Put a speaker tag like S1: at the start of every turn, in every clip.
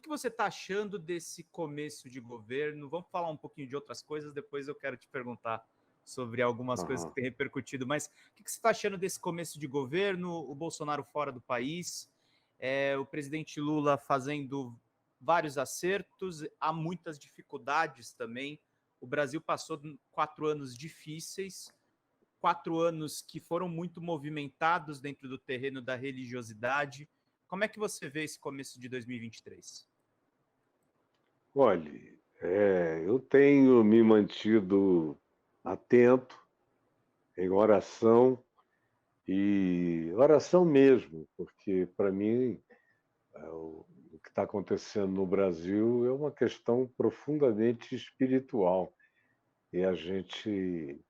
S1: que você está achando desse começo de governo? Vamos falar um pouquinho de outras coisas, depois eu quero te perguntar sobre algumas coisas que têm repercutido. Mas o que você está achando desse começo de governo? O Bolsonaro fora do país, o presidente Lula fazendo vários acertos, há muitas dificuldades também. O Brasil passou 4 anos difíceis, 4 anos que foram muito movimentados dentro do terreno da religiosidade. Como é que você vê esse começo de 2023?
S2: Olhe, eu tenho me mantido atento em oração, e oração mesmo, porque, para mim, o que está acontecendo no Brasil é uma questão profundamente espiritual. E a gente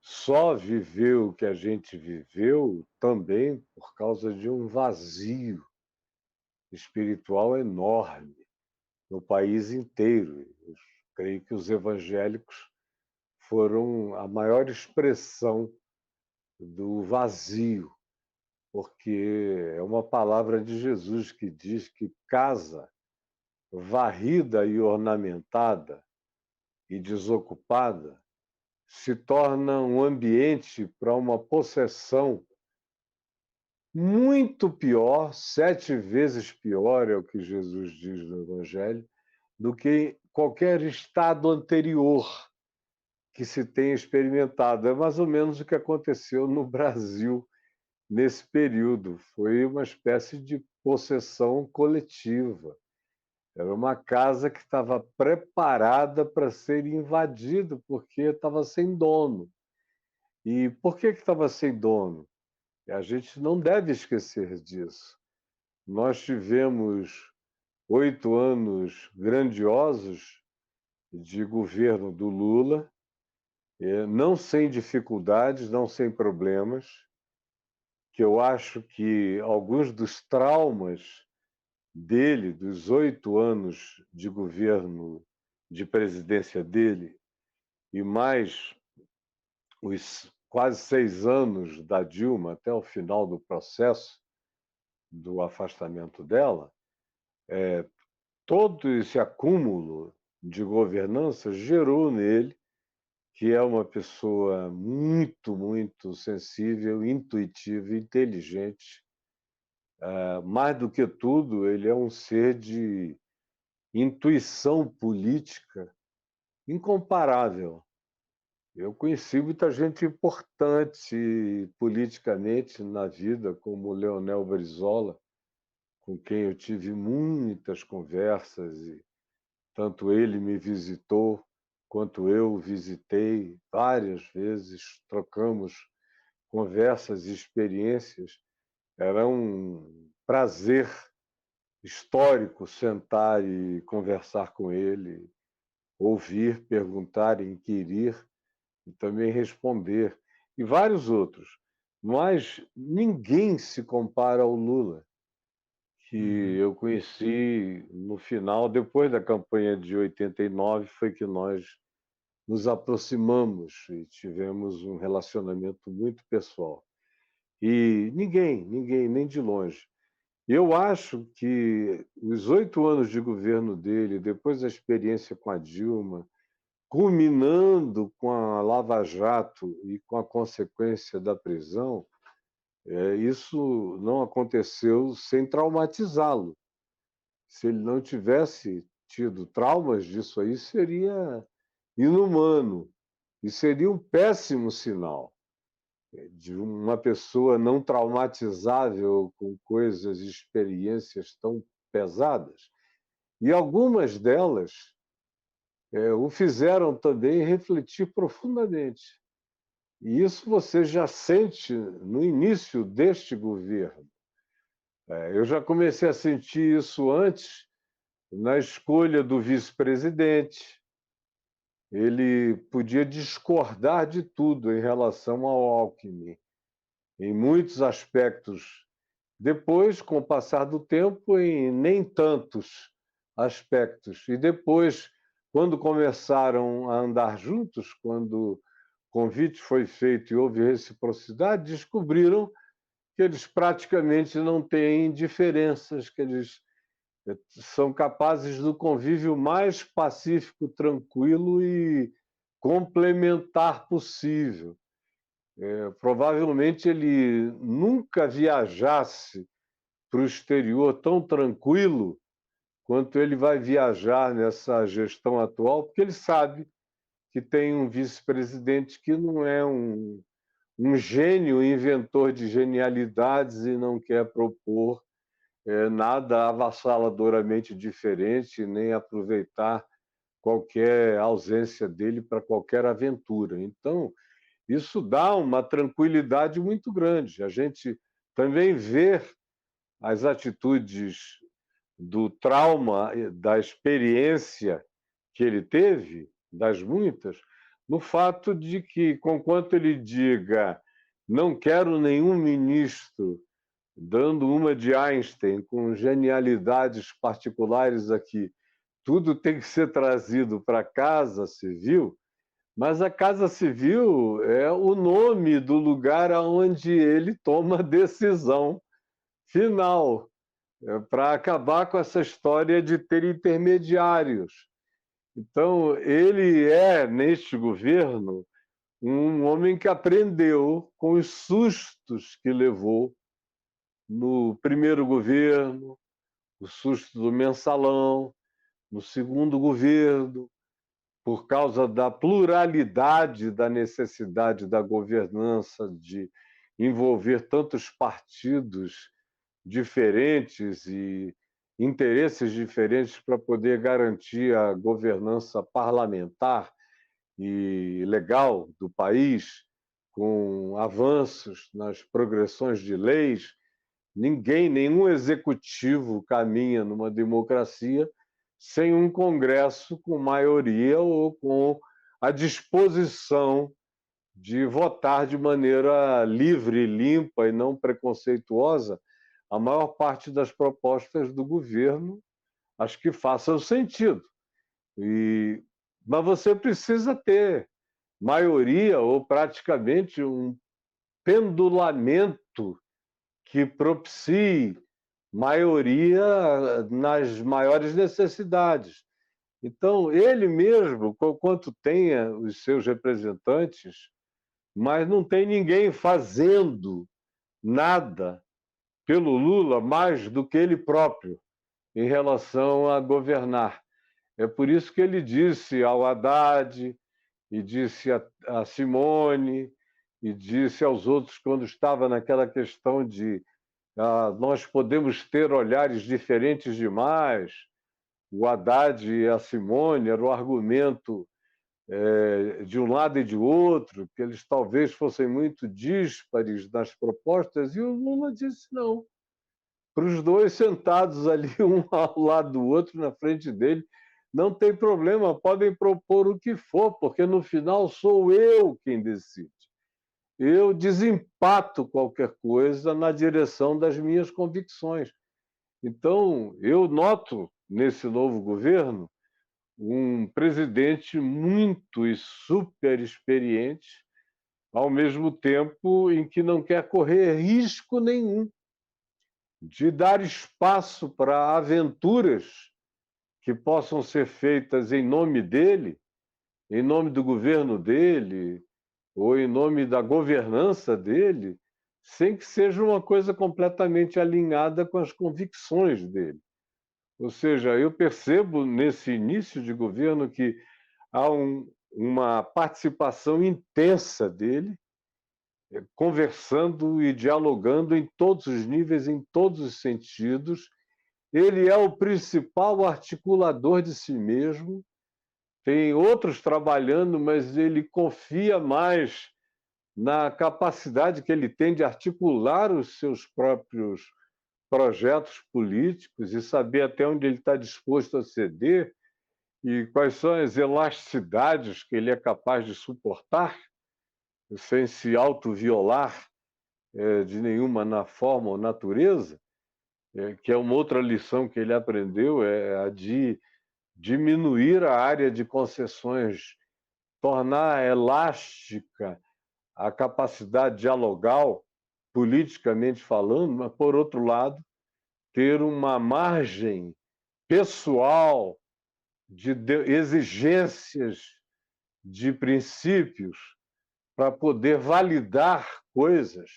S2: só viveu o que a gente viveu também por causa de um vazio espiritual enorme no país inteiro. Eu creio que os evangélicos foram a maior expressão do vazio, porque é uma palavra de Jesus que diz que casa varrida e ornamentada e desocupada se torna um ambiente para uma possessão muito pior, 7 vezes pior, é o que Jesus diz no Evangelho, do que qualquer estado anterior que se tenha experimentado. É mais ou menos o que aconteceu no Brasil nesse período. Foi uma espécie de possessão coletiva. Era uma casa que estava preparada para ser invadida, porque estava sem dono. E por que estava sem dono? A gente não deve esquecer disso. Nós tivemos 8 anos grandiosos de governo do Lula, não sem dificuldades, não sem problemas, que eu acho que alguns dos traumas dele, dos 8 anos de governo, de presidência dele, e mais os quase 6 anos da Dilma até o final do processo do afastamento dela, todo esse acúmulo de governança gerou nele, que é uma pessoa muito, muito sensível, intuitiva, inteligente. Mais do que tudo, ele é um ser de intuição política incomparável. Eu conheci muita gente importante politicamente na vida, como Leonel Brizola, com quem eu tive muitas conversas, e tanto ele me visitou, quanto eu o visitei várias vezes, trocamos conversas e experiências. Era um prazer histórico sentar e conversar com ele, ouvir, perguntar, inquirir e também responder, e vários outros. Mas ninguém se compara ao Lula, que eu conheci no final, depois da campanha de 89, foi que nós nos aproximamos e tivemos um relacionamento muito pessoal. E ninguém, nem de longe. Eu acho que os 8 anos de governo dele, depois da experiência com a Dilma, culminando com a Lava Jato e com a consequência da prisão, isso não aconteceu sem traumatizá-lo. Se ele não tivesse tido traumas disso aí, seria inumano e seria um péssimo sinal de uma pessoa não traumatizável com coisas e experiências tão pesadas. E algumas delas o fizeram também refletir profundamente. E isso você já sente no início deste governo. Eu já comecei a sentir isso antes, na escolha do vice-presidente. Ele podia discordar de tudo em relação ao Alckmin, em muitos aspectos. Depois, com o passar do tempo, em nem tantos aspectos. E depois, quando começaram a andar juntos, quando o convite foi feito e houve reciprocidade, descobriram que eles praticamente não têm diferenças, que eles são capazes do convívio mais pacífico, tranquilo e complementar possível. Provavelmente ele nunca viajasse para o exterior tão tranquilo quanto ele vai viajar nessa gestão atual, porque ele sabe que tem um vice-presidente que não é um gênio inventor de genialidades e não quer propor nada avassaladoramente diferente, nem aproveitar qualquer ausência dele para qualquer aventura. Então, isso dá uma tranquilidade muito grande. A gente também vê as atitudes do trauma, da experiência que ele teve, das muitas, no fato de que, conquanto ele diga não quero nenhum ministro dando uma de Einstein, com genialidades particulares aqui, tudo tem que ser trazido para a Casa Civil, mas a Casa Civil é o nome do lugar onde ele toma a decisão final, para acabar com essa história de ter intermediários. Então, ele é, neste governo, um homem que aprendeu com os sustos que levou no primeiro governo, o susto do mensalão, no segundo governo, por causa da pluralidade da necessidade da governança, de envolver tantos partidos diferentes e interesses diferentes para poder garantir a governança parlamentar e legal do país, com avanços nas progressões de leis. Nenhum executivo caminha numa democracia sem um Congresso com maioria ou com a disposição de votar de maneira livre, limpa e não preconceituosa a maior parte das propostas do governo, acho que façam sentido. Mas você precisa ter maioria ou praticamente um pendulamento que propicie maioria nas maiores necessidades. Então, ele mesmo, quanto tenha os seus representantes, mas não tem ninguém fazendo nada pelo Lula mais do que ele próprio em relação a governar. É por isso que ele disse ao Haddad, e disse a Simone, e disse aos outros quando estava naquela questão de nós podemos ter olhares diferentes demais. O Haddad e a Simone era o argumento de um lado e de outro, que eles talvez fossem muito díspares nas propostas, e o Lula disse não. Para os dois sentados ali, um ao lado do outro, na frente dele, não tem problema, podem propor o que for, porque no final sou eu quem decide. Eu desempato qualquer coisa na direção das minhas convicções. Então, eu noto nesse novo governo um presidente muito e super experiente, ao mesmo tempo em que não quer correr risco nenhum de dar espaço para aventuras que possam ser feitas em nome dele, em nome do governo dele, ou em nome da governança dele, sem que seja uma coisa completamente alinhada com as convicções dele. Ou seja, eu percebo nesse início de governo que há uma participação intensa dele, conversando e dialogando em todos os níveis, em todos os sentidos. Ele é o principal articulador de si mesmo. Tem outros trabalhando, mas ele confia mais na capacidade que ele tem de articular os seus próprios projetos políticos e saber até onde ele está disposto a ceder e quais são as elasticidades que ele é capaz de suportar sem se autoviolar de nenhuma forma ou natureza, que é uma outra lição que ele aprendeu, é a de diminuir a área de concessões, tornar elástica a capacidade dialogal, politicamente falando, mas, por outro lado, ter uma margem pessoal, de exigências, de princípios, para poder validar coisas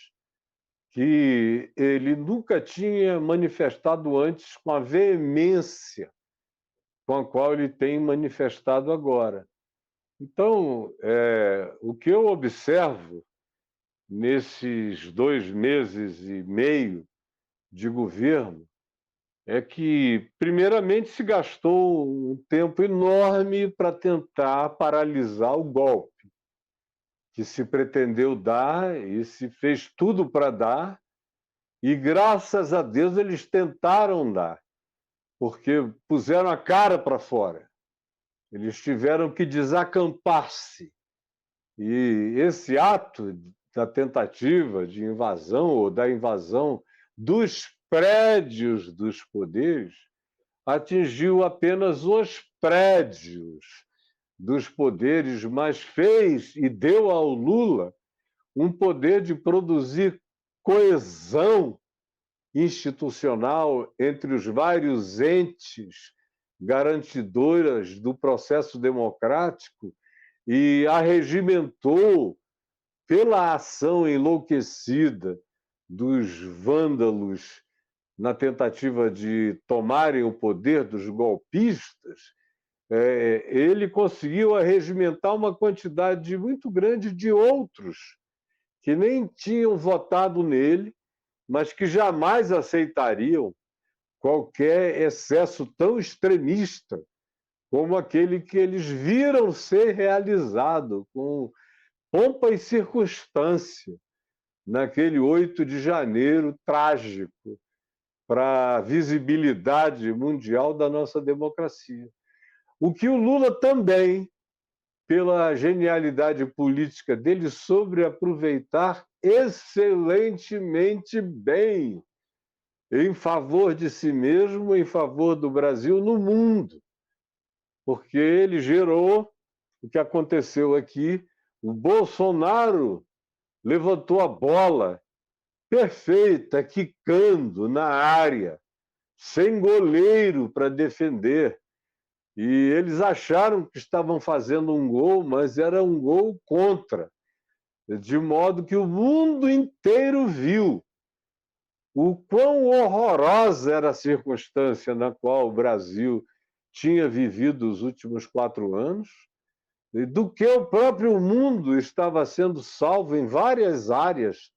S2: que ele nunca tinha manifestado antes com a veemência com a qual ele tem manifestado agora. Então, o que eu observo nesses 2 meses e meio de governo é que, primeiramente, se gastou um tempo enorme para tentar paralisar o golpe que se pretendeu dar e se fez tudo para dar, e graças a Deus eles tentaram dar, porque puseram a cara para fora. Eles tiveram que desacampar-se. E esse ato da tentativa de invasão ou da invasão dos prédios dos poderes atingiu apenas os prédios dos poderes, mas fez e deu ao Lula um poder de produzir coesão institucional entre os vários entes garantidoras do processo democrático e arregimentou pela ação enlouquecida dos vândalos na tentativa de tomarem o poder dos golpistas, ele conseguiu arregimentar uma quantidade muito grande de outros que nem tinham votado nele, mas que jamais aceitariam qualquer excesso tão extremista como aquele que eles viram ser realizado com pompa e circunstância naquele 8 de janeiro trágico para a visibilidade mundial da nossa democracia. O que o Lula também, pela genialidade política dele, soube aproveitar excelentemente bem em favor de si mesmo, em favor do Brasil no mundo, porque ele gerou o que aconteceu aqui. O Bolsonaro levantou a bola perfeita, quicando na área, sem goleiro para defender. E eles acharam que estavam fazendo um gol, mas era um gol contra, de modo que o mundo inteiro viu o quão horrorosa era a circunstância na qual o Brasil tinha vivido os últimos 4 anos, e do que o próprio mundo estava sendo salvo em várias áreas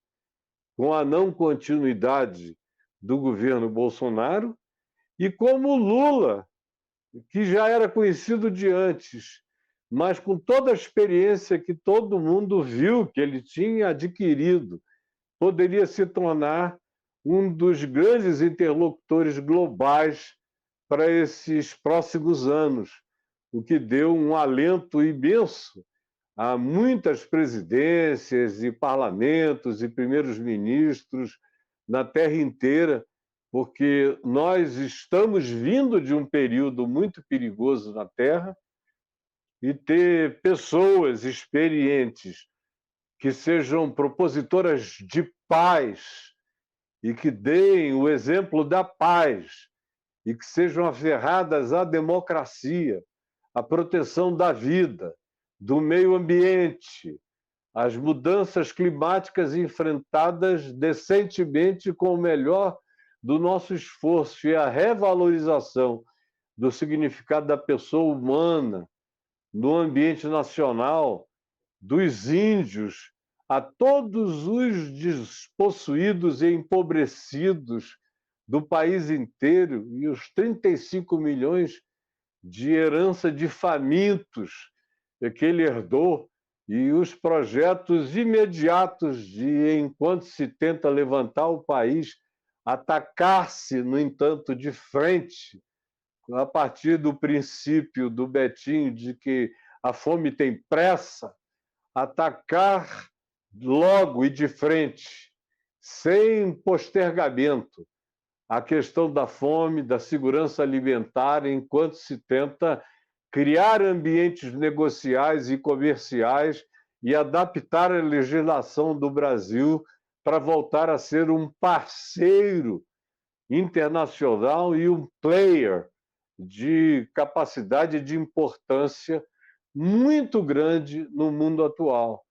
S2: com a não continuidade do governo Bolsonaro, e como o Lula, que já era conhecido de antes, mas com toda a experiência que todo mundo viu que ele tinha adquirido, poderia se tornar um dos grandes interlocutores globais para esses próximos anos, o que deu um alento imenso a muitas presidências e parlamentos e primeiros ministros na terra inteira, porque nós estamos vindo de um período muito perigoso na Terra, e ter pessoas experientes que sejam propositoras de paz e que deem o exemplo da paz e que sejam aferradas à democracia, à proteção da vida, do meio ambiente, às mudanças climáticas enfrentadas decentemente com o melhor do nosso esforço e a revalorização do significado da pessoa humana no ambiente nacional, dos índios a todos os despossuídos e empobrecidos do país inteiro e os 35 milhões de herança de famintos que ele herdou, e os projetos imediatos de, enquanto se tenta levantar o país, atacar-se, no entanto, de frente, a partir do princípio do Betinho de que a fome tem pressa, atacar logo e de frente, sem postergamento, a questão da fome, da segurança alimentar, enquanto se tenta criar ambientes negociais e comerciais e adaptar a legislação do Brasil para voltar a ser um parceiro internacional e um player de capacidade de importância muito grande no mundo atual.